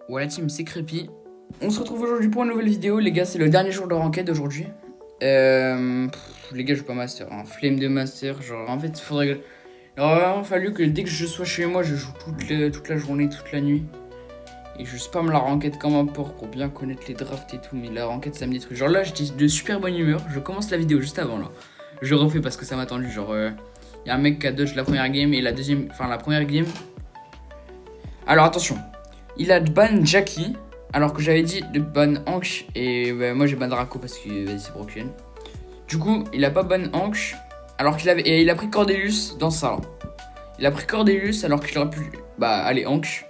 Ouais la team, c'est Crépy. On se retrouve aujourd'hui pour une nouvelle vidéo. Les gars, c'est le dernier jour de ranked d'aujourd'hui. Les gars, je joue pas master, hein. Flemme de master. Genre, en fait, il aurait vraiment fallu que dès que je sois chez moi, je joue toute la journée, toute la nuit. Et je spam la ranked comme un porc pour bien connaître les drafts et tout. Mais la ranked, ça me détruit. Genre là, j'étais de super bonne humeur. Je commence la vidéo juste avant là. Je refais parce que ça m'a attendu. Genre, y a un mec qui a dodge la première game et la deuxième. Enfin, la première game. Alors attention. Il a ban Jackie. Alors que j'avais dit de ban Hank. Et bah, moi j'ai ban Draco parce que vas-y, c'est broken. Du coup, il a pas ban Hank. Alors qu'il avait. Et il a pris Cordelius dans ça là. Il a pris Cordelius alors qu'il aurait pu. Bah, allez, Hank.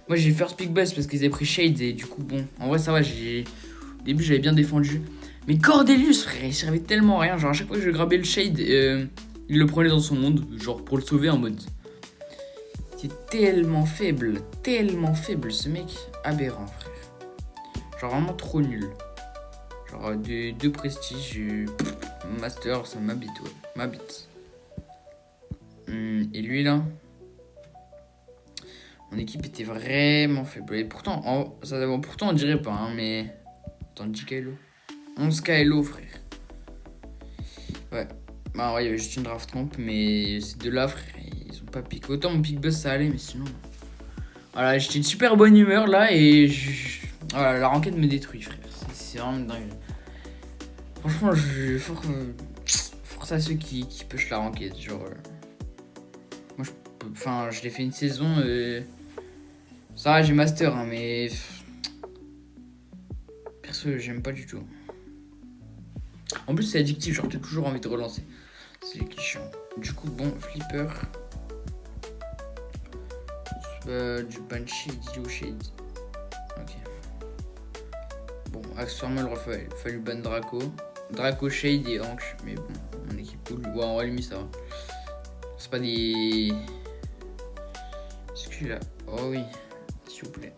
Moi j'ai first pick buzz parce qu'ils avaient pris Shade. Et du coup, bon, en vrai, ça va. Au début, j'avais bien défendu. Mais Cordelius, frère, il servait tellement à rien. Genre, à chaque fois que je grabais le Shade, il le prenait dans son monde. Genre, pour le sauver en mode. C'est tellement faible ce mec. Aberrant, frère. Genre, vraiment trop nul. Genre, de prestige. Master, ça m'habite, ouais. M'habite. Et lui, là. Mon équipe était vraiment faible. Et pourtant, pourtant on dirait pas, hein, mais. Attends, 10 Kylo. 11 Kylo, frère. Ouais. Bah, ouais, il y avait juste une draft comp, mais ces deux-là, frère, ils ont pas piqué. Autant mon pick buzz, ça allait, mais sinon. Voilà, j'étais de super bonne humeur là et. Voilà, la ranked me détruit, frère. C'est vraiment dingue. Franchement, force à ceux qui push la ranked. Genre. Moi, je l'ai fait une saison. Ça va, j'ai master, hein, mais. Perso, j'aime pas du tout. En plus, c'est addictif, genre, t'as toujours envie de relancer. C'est qui chiant. Du coup, bon, Flipper. Du Banshee et d'Idio Shade. Ok. Bon, accessoirement, il aurait fallu ban Draco. Draco, Shade et Hank. Mais bon, mon équipe cool. Ouais, on va lui ça va. C'est pas des. Celui-là. Oh oui, s'il vous plaît.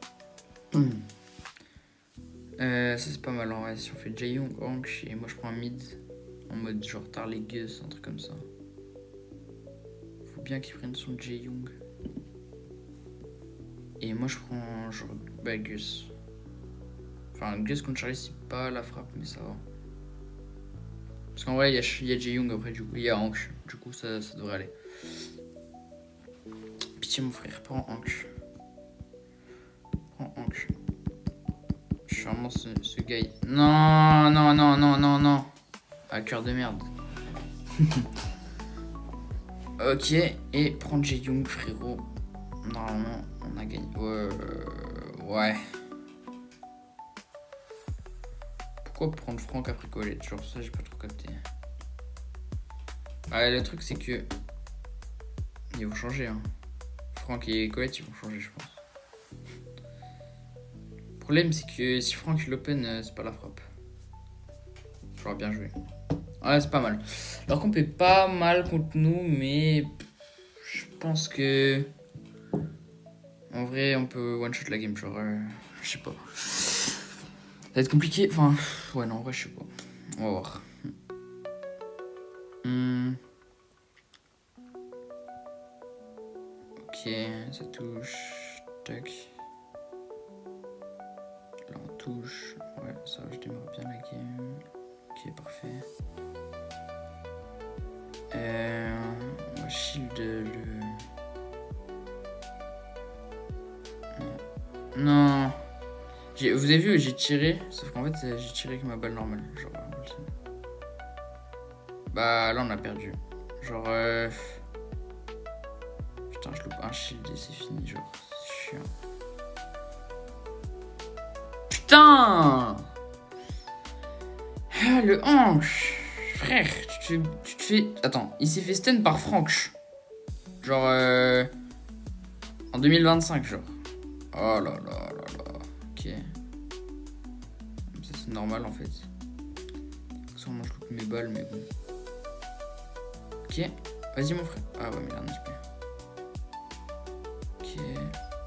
Ça c'est pas mal en vrai. Si on fait Jaeyoung, Hank et moi je prends un mid. En mode genre Tarlegus, un truc comme ça. Faut bien qu'il prenne son Jaeyoung. Et moi je prends genre Gus. Enfin, Gus contre Charlie, c'est pas la frappe, mais ça va. Parce qu'en vrai, il y a Jaeyoung après, du coup, il y a Hank. Du coup, ça devrait aller. Pitié, mon frère, prends Hank. Prends Hank. Je suis vraiment ce gars. Non. Ah, cœur de merde. Ok, et prendre Jaeyoung, frérot. Normalement, on a gagné. Ouais. Pourquoi prendre Franck après Colette? Genre ça, j'ai pas trop capté. Ouais, le truc, c'est que. Ils vont changer, hein. Franck et Colette, ils vont changer, je pense. Le problème, c'est que si Franck il open, c'est pas la frappe. J'aurais bien joué. Ouais, c'est pas mal. Leur comp est pas mal contre nous, mais je pense que. En vrai, on peut one-shot la game, genre. Je sais pas. Ça va être compliqué. Enfin, ouais, non, en vrai, je sais pas. On va voir. Ok, ça touche. Tac. Là, on touche. Ouais, ça va, je démarre bien la game. Ok, parfait. On va shield le. Non. Vous avez vu, j'ai tiré. Sauf qu'en fait, j'ai tiré avec ma balle normale. Genre. Bah, là, on a perdu. Genre. Putain, je loupe un shield et c'est fini. Genre, c'est chiant. Putain! Ah, le hanche! Frère, tu te fais. Attends, il s'est fait stun par Franck. Genre. En 2025, genre. Oh là là. Ok. Ça, c'est normal en fait. Sûrement, je loupe mes balles, mais bon. Ok. Vas-y, mon frère. Ah ouais, mais là, on est bien. Ok.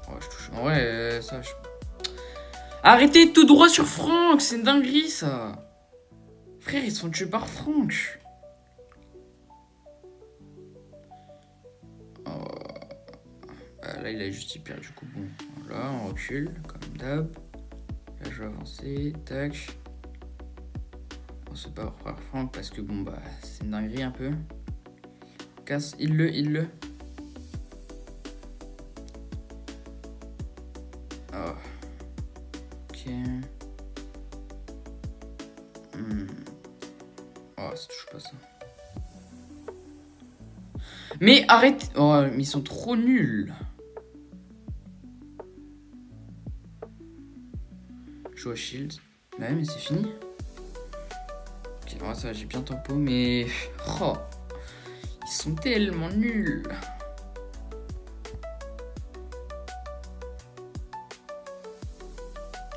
Oh, je touche. En vrai, ça, je. Arrêtez tout droit sur Franck! C'est une dinguerie, ça! Frère, ils se font tuer par Franck! Oh. Là, il a juste hyper, du coup, bon. Là, on recule, quand même. d'hab. Là, je vais avancer. Tac. On se bat par Franck parce que bon, bah, c'est une dinguerie un peu. Casse, il le. Oh. Ok. Oh, ça touche pas ça. Mais arrête. Oh, mais ils sont trop nuls. Je joue à Shield. Bah ouais, mais c'est fini. Ok, bon, ça va, j'ai bien tempo, mais... Oh, ils sont tellement nuls.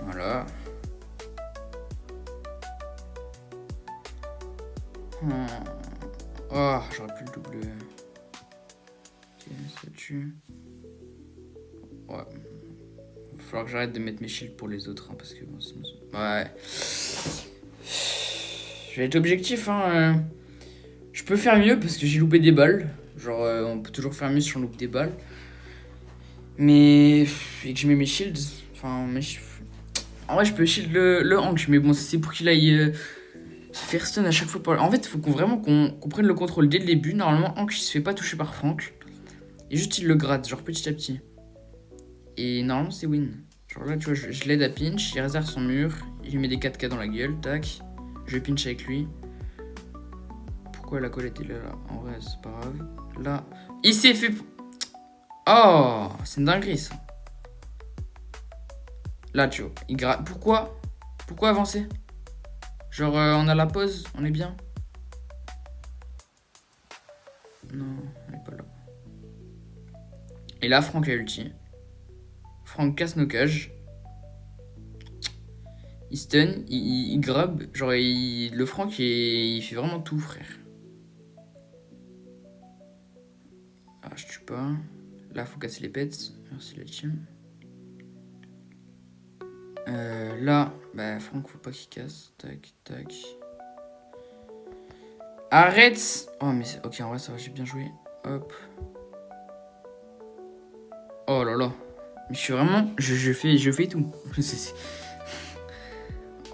Voilà. Oh, j'aurais pu le doubler. Ok, ça tue. Ouais. Il va falloir que j'arrête de mettre mes shields pour les autres, hein, parce que bon, sinon... Ouais. Je vais être objectif, hein. Je peux faire mieux parce que j'ai loupé des balles. Genre, on peut toujours faire mieux si on loupe des balles. Mais... Et que je mets mes shields... Enfin, en vrai, je peux shield le Hank, mais bon, c'est pour qu'il aille... faire stun à chaque fois. En fait, il faut vraiment qu'on prenne le contrôle dès le début. Normalement, Hank, il se fait pas toucher par Franck. Et juste, il le gratte, genre petit à petit. Et normalement, c'est win. Genre là, tu vois, je l'aide à pinch, il réserve son mur, il lui met des 4K dans la gueule, tac. Je pinch avec lui. Pourquoi la colle était là? En vrai, c'est pas grave. Là, il s'est fait... Oh, c'est une dinguerie, ça. Là, tu vois, il gratte. Pourquoi avancer? Genre, on a la pause, on est bien. Non, on est pas là. Et là, Franck a ulti. Franck casse nos cages. Il stun, il grab. Genre, le Franck, il fait vraiment tout, frère. Ah, je tue pas. Là, faut casser les pets. Merci la team. Là, bah, Franck, faut pas qu'il casse. Tac, tac. Arrête! Oh, mais ok, en vrai, ça va, j'ai bien joué. Hop. Oh là là. Mais je suis vraiment... Je fais tout.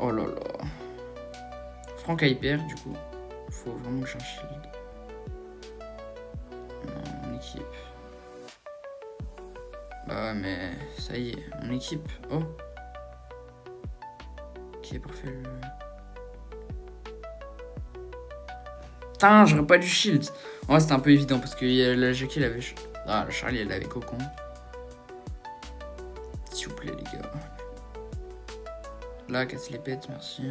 Oh là là. Franck a hyper, du coup. Faut vraiment que j'en shield. Non, mon équipe. Bah mais... Ça y est, mon équipe. Oh. Ok, parfait. Putain, j'aurais pas du shield. En vrai, c'était un peu évident parce que la Jackie, elle avait... Ah, la Charlie, elle avait cocon. S'il vous plaît, les gars. Là, casse les pets, merci.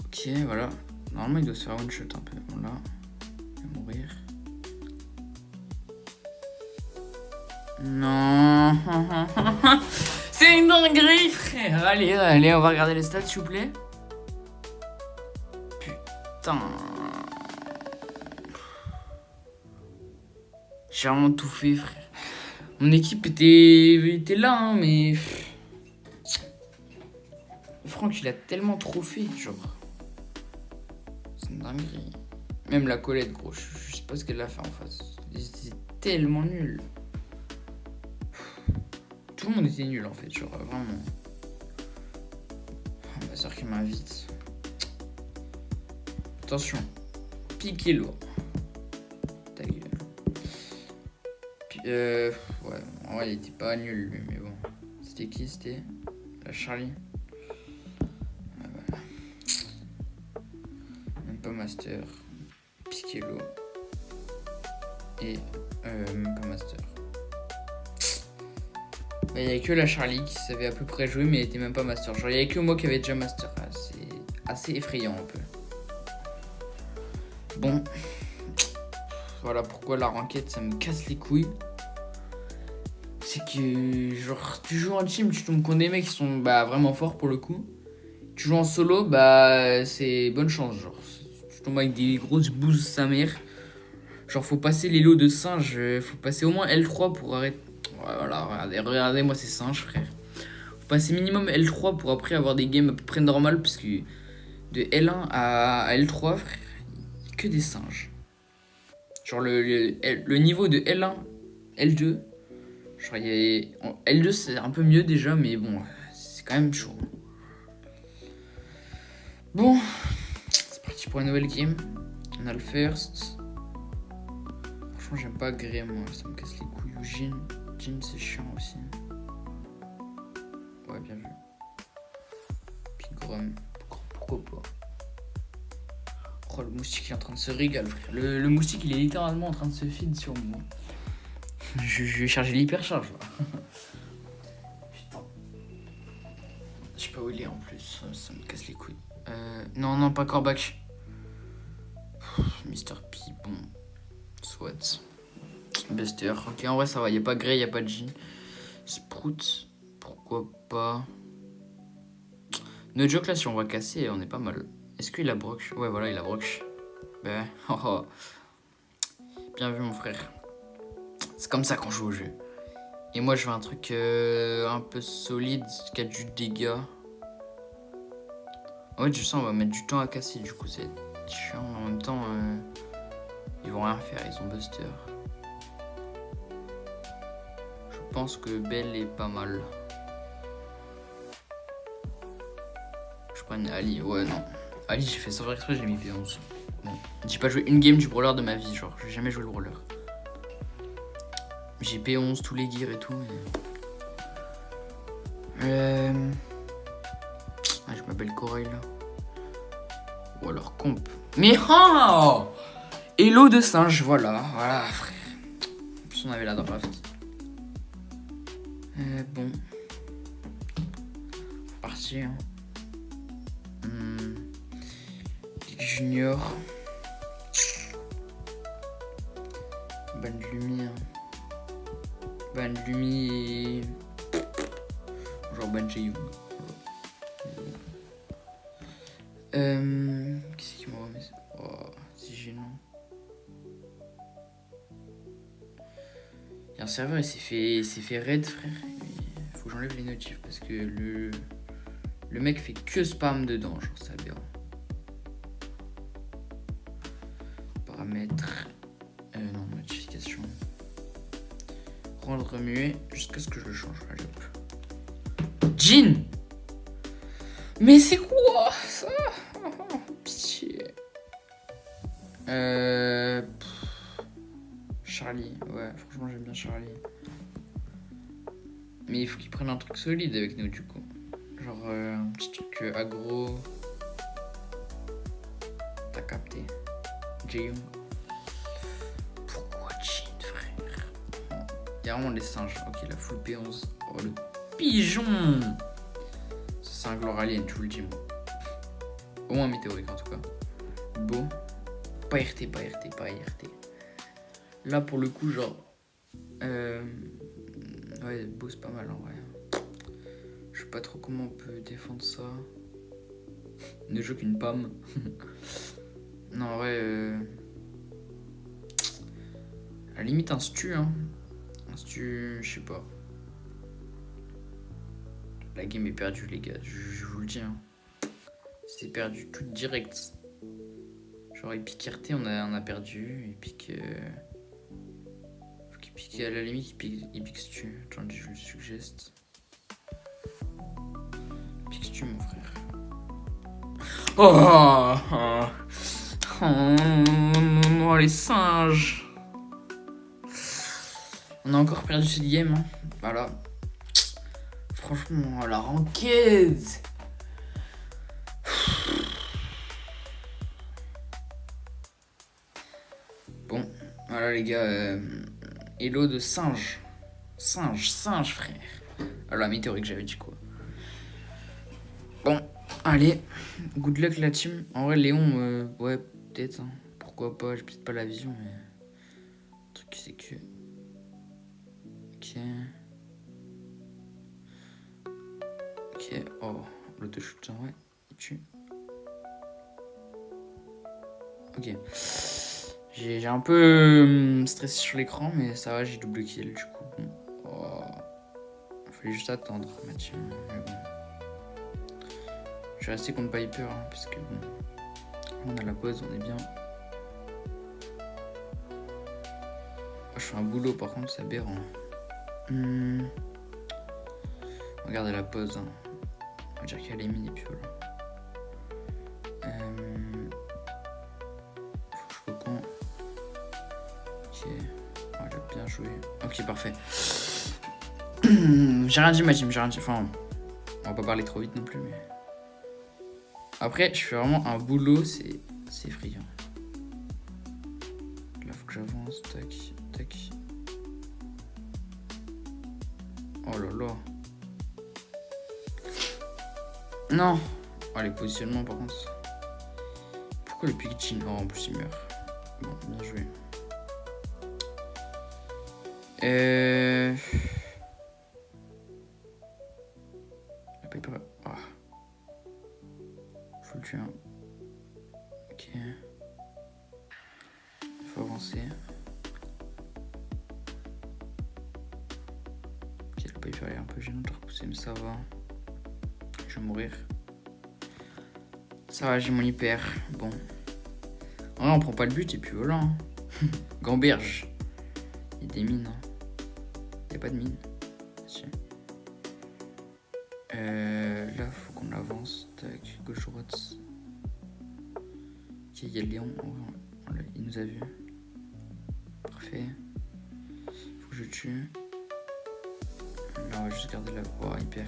Ok, voilà. Normalement, il doit se faire one shot un peu. Voilà. Il va mourir. Non. C'est une dinguerie, frère. Allez, on va regarder les stats, s'il vous plaît. Putain. J'ai vraiment tout fait, frère. Mon équipe était là, hein, mais... Franck, il a tellement trop fait, genre. C'est une dinguerie. Même la Colette, gros, je sais pas ce qu'elle a fait en face. C'était tellement nul. Tout le monde était nul, en fait, genre, vraiment. Ma soeur qui m'invite. Attention. Piquez l'eau. Ta gueule. Ouais, en vrai, il était pas nul, lui, mais bon. C'était qui? C'était la Charlie. Voilà. Même pas Master. Piquez l'eau. Et même pas Master. Il n'y avait que la Charlie qui savait à peu près jouer, mais elle était même pas Master. Genre, il n'y avait que moi qui avait déjà Master. Ah, c'est assez effrayant un peu. Bon. Voilà pourquoi la ranked, ça me casse les couilles. C'est que, genre, tu joues en team, tu tombes contre des mecs qui sont bah, vraiment forts pour le coup. Tu joues en solo, bah, c'est bonne chance. Genre, tu tombes avec des grosses bouses sa mère. Genre, faut passer les lots de singes. Faut passer au moins L3 pour arrêter. Voilà, regardez, moi c'est singe, frère. Faut passer minimum L3 pour après avoir des games à peu près normales. Parce que de L1 à L3, frère, il n'y a que des singes. Genre le niveau de L1, L2. Genre L2 c'est un peu mieux déjà, mais bon, c'est quand même chaud. Bon, c'est parti pour une nouvelle game. On a le first. Franchement, j'aime pas Grey, moi, ça me casse les couilles. Ou Jin. Jin, c'est chiant aussi. Ouais, bien vu. Puis Grom. Pourquoi pas? Oh, le moustique il est en train de se régaler, frère. Le moustique il est littéralement en train de se feed sur moi. Je vais charger l'hypercharge là. Putain. Je sais pas où il est en plus, ça me casse les couilles. Non, pas Corbac. Mr. P, bon. Soit. Buster. Ok, en vrai ça va, y'a pas Grey, y'a pas Jean. Sprout, pourquoi pas. No joke là, si on va casser, on est pas mal. Est-ce qu'il a Brock? Ouais, voilà, il a Brock. Ben, oh. Bien vu, mon frère. C'est comme ça qu'on joue au jeu. Et moi, je veux un truc un peu solide, qui a du dégât. En fait, je sens on va mettre du temps à casser, du coup, c'est chiant. En même temps, ils vont rien faire, ils ont Buster. Je pense que Belle est pas mal. Je prends une Ali, ouais, non. Ali, j'ai fait ça faire exprès, j'ai mis P11. Bon, j'ai pas joué une game du brawler de ma vie, genre, j'ai jamais joué le brawler. J'ai P11, tous les gears et tout, mais... Ah, je m'appelle Corail, là. Ou alors Comp. Mais oh! Hello de singe, voilà, frère. En plus, on avait la draft. Bon. Faut partir. Junior. Ban de lumière. Ban de lumière. Genre Ban Jaeyoung. Qu'est-ce qui m'envoie mais oh, c'est gênant. Il y a un serveur, il s'est fait raid, frère. Il faut que j'enlève les notifs parce que le mec fait que spam dedans, genre c'est aberrant. Paramètres. Non, notification. Rendre muet jusqu'à ce que je le change. Allez hop. Jean! Mais c'est quoi ça? Pitié. Charlie, ouais, franchement j'aime bien Charlie. Mais il faut qu'il prenne un truc solide avec nous du coup. Genre un petit truc aggro. T'as capté. Jaeyoung. Pourquoi Jean, frère? Il y a vraiment les singes. Ok, la full P11. Oh le pigeon! Ça c'est un gloire alien, je vous le dis moi. Au moins météorique en tout cas. Beau. Pas RT. Là pour le coup genre... Ouais, beau c'est pas mal en vrai. Je sais pas trop comment on peut défendre ça. Ne joue qu'une pomme. Non en vrai... À la limite un stu hein. Un stu... Je sais pas. La game est perdue les gars, je vous le dis hein. C'est perdu tout direct. Genre il pique RT, on a perdu. Il pique... Faut qu'il pique à la limite, il pique stu. Attendez, je le suggeste. Il pique stu mon frère. Oh les singes. On a encore perdu cette game hein. Voilà. Franchement, la ranked. Bon, voilà les gars. Hello de singe. Singe frère. Alors la météorique j'avais dit quoi. Bon, allez. Good luck la team. En vrai Léon, ouais peut-être. Hein. Pourquoi pas, j'ai peut-être pas la vision mais... Le truc c'est que... Ok, oh, l'auto-shoot, ouais, il tue. Ok. J'ai un peu stressé sur l'écran, mais ça va, j'ai double kill, du coup, bon. Oh. Il fallait juste attendre, ma team, mais bon. Je vais rester contre Piper, hein, parce que bon, on a la pause, on est bien. fais un boulot, par contre, c'est aberrant. Regardez la pause. Hein. On va dire qu'elle est mini puis voilà. Faut que je reprends. Ok. Oh, j'ai bien joué. Ok, parfait. J'ai rien dit, ma team. J'ai rien dit. Enfin, on va pas parler trop vite non plus, mais. Après, je fais vraiment un boulot, c'est effrayant. Là, faut que j'avance. Tac, tac. Oh là là. Non. Oh, les positionnements, par contre. Pourquoi le pitching? Oh, en plus, il meurt. Bon, bien joué. La paper. Ah. Faut le tuer. Ok. Faut avancer. Ok, le paper est un peu gênant de repousser, mais ça va. Je vais mourir. Ça va, j'ai mon hyper. Bon. En vrai, on prend pas le but et puis voilà. Hein. Gamberge. Il y a des mines. Hein. Il n'y a pas de mine. Si. Là, faut qu'on avance. Tac, gauche-droite. Ok, il y a le Léon. Voilà, il nous a vu. Parfait. Faut que je tue. Là, on va juste garder la. Oh, hyper.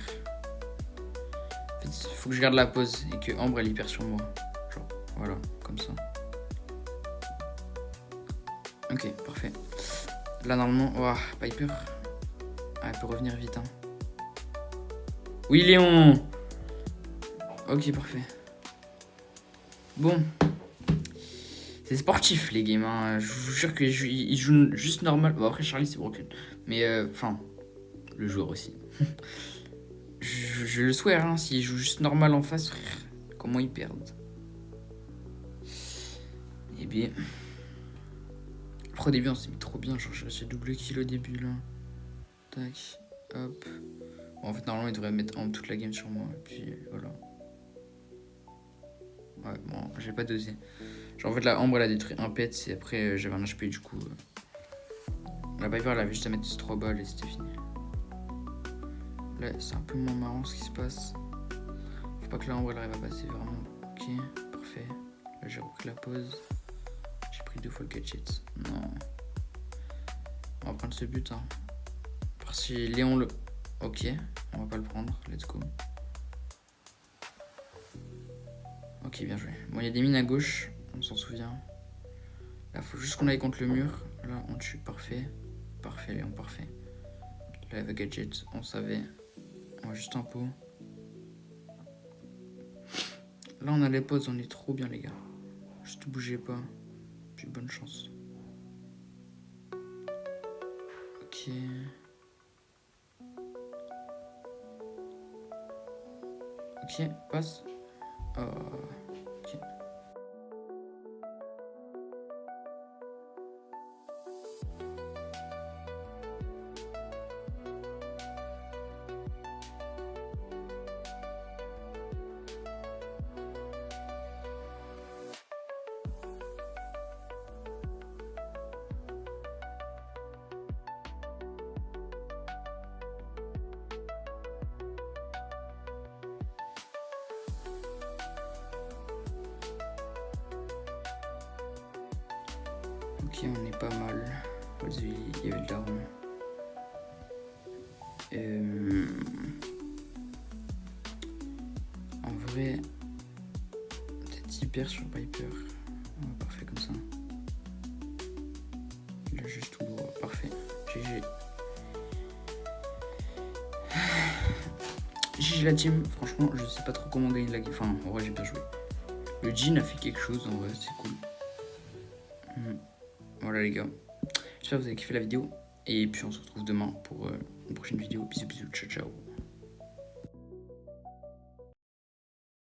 En fait, faut que je garde la pause et que Ambre elle hyper sur moi. Genre, voilà, comme ça. Ok, parfait. Là, normalement. Oh, Piper. Ah, elle peut revenir vite, hein. Oui, Léon! Ok, parfait. Bon. C'est sportif, les games. Hein. Je vous jure qu'ils jouent juste normal. Bon, après, Charlie, c'est broken. Mais, enfin, le joueur aussi. je le souhaite, hein. S'ils jouent juste normal en face, frère, comment ils perdent? Eh bien. Après, au début, on s'est mis trop bien. Genre, j'ai double kill au début, là. Tac. Hop. Bon, en fait, normalement, il devrait mettre en toute la game sur moi. Et puis, voilà. Ouais, bon, j'ai pas dosé. Genre, en fait, la Ambre, elle a détruit un pet. Et après, j'avais un HP, du coup. La Piper, elle avait juste à mettre 3 balles et c'était fini. Là, c'est un peu moins marrant ce qui se passe. Faut pas que la Ambre, elle arrive à passer vraiment. Ok, parfait. Là, j'ai repris la pause. J'ai pris 2 fois le gadget. Non. On va prendre ce but, hein. Parce que Léon le. Ok, on va pas le prendre. Let's go. Ok, bien joué. Bon, il y a des mines à gauche, on s'en souvient. Là, faut juste qu'on aille contre le mur. Là, on tue. Parfait. Parfait, Léon, parfait. Là, avec gadget, on savait. On va juste un pot. Là, on a les pauses, on est trop bien, les gars. Juste bougez pas. Puis bonne chance. Ok. Ok, passe. Ok. Ok, on est pas mal. Vas-y, il y avait le daron. En vrai, peut-être hyper sur Piper. Ouais, parfait comme ça. Il a juste tout droit. Parfait. GG. GG la team. Franchement, je sais pas trop comment gagner la game. Enfin, en vrai, j'ai bien joué. Le Jin a fait quelque chose, en vrai, c'est cool. Voilà les gars. J'espère que vous avez kiffé la vidéo. Et puis on se retrouve demain pour une prochaine vidéo. Bisous, bisous, ciao, ciao.